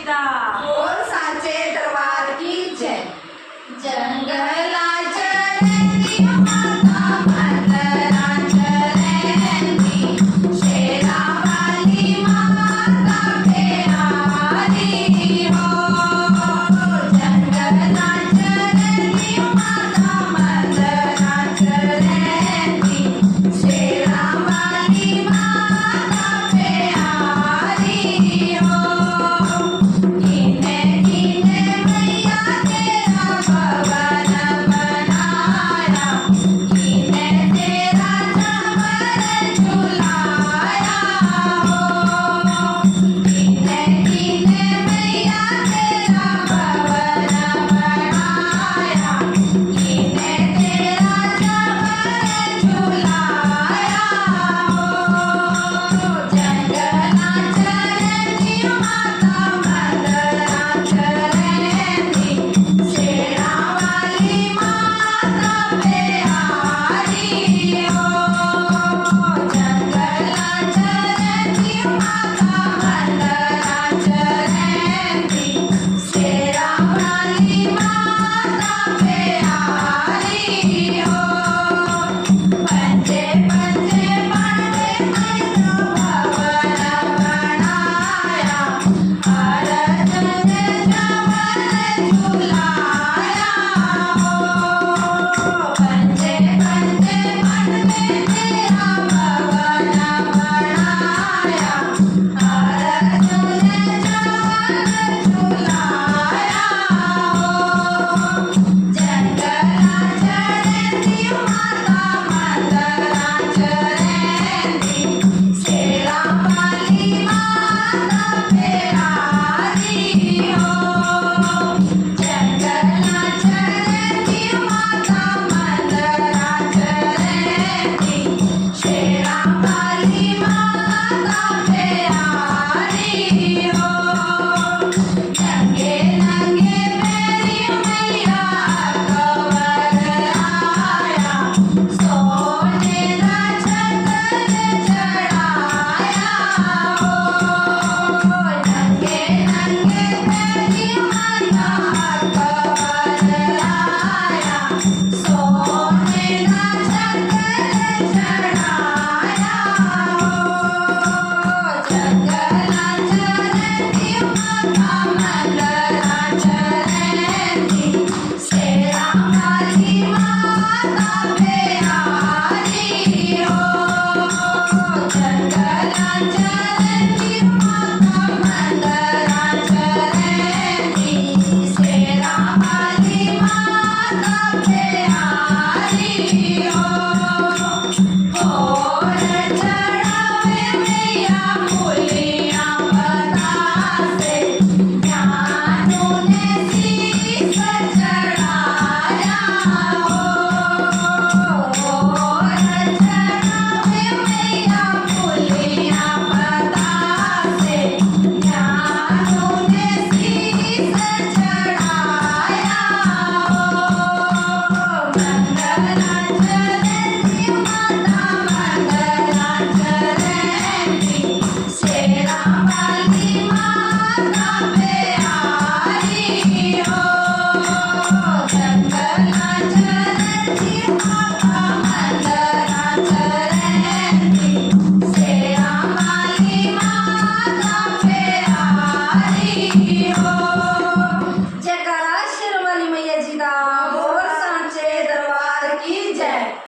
सीता। बोल साचे दरबार की जय। जंगलाच्या माता मंदराच्या रेंदी, शेरावाली माता प्यारी हो। जंगलाच्या माता मंदराच्या रेंदी, शेरावाली माता प्यारी हो। कीने कीने मैया तेरा भवन बनाया, कीने तेरा चमर झुलाया हो। कीने कीने मैया तेरा भवन बनाया, कीने तेरा चमर झुलाया हो। जंगलाच्या माता मंदराच्या रेंदी, शेरावाली माता प्यारी हो। जंगलाच्या माता मंदराच्या रेंदी, शेरावाली माता प्यारी हो। पंजे पंजे पांडे मैया भवन बनाया, अर्जुन चमर झुलाया हो। पंजे पंजे पांडे तेरा भवन बनाया, अर्जुन चमर झुलाया हो। जंगलाच्या माता मंदराच्या रेंदी, शेरावाली माता प्यारी हो। जंगलाच्या माता मंदराच्या रेंदी, शेरावाली माता प्यारी हो। नंगे नंगे पैरी मैया कवर आया, सोने का छतर चढ़ाया हो। नंगे नंगे पैरी मैया कवर आया, सोने का छतर चढ़ाया हो। जंगलाच्या माता मंदराच्या रेंदी, शेरावाली माता प्यारी हो। जंगलाच्या माता मंदराच्या रेंदी, शेरावाली माता प्यारी हो। और चढ़ावे मैया फूलियां बतासे, ज्ञानों ने शीश चढ़ाया हो। और चढ़ावे मैया फूलियां बतासे, ज्ञानों ने शीश चढ़ाया हो। मंगलाच्या माता मंगलाच्या रेंदी, शेरावाली माता प्यारी हो। जंगलाच्या माता मंगलाच्या रेंदी, शेरावाली माता प्यारी हो।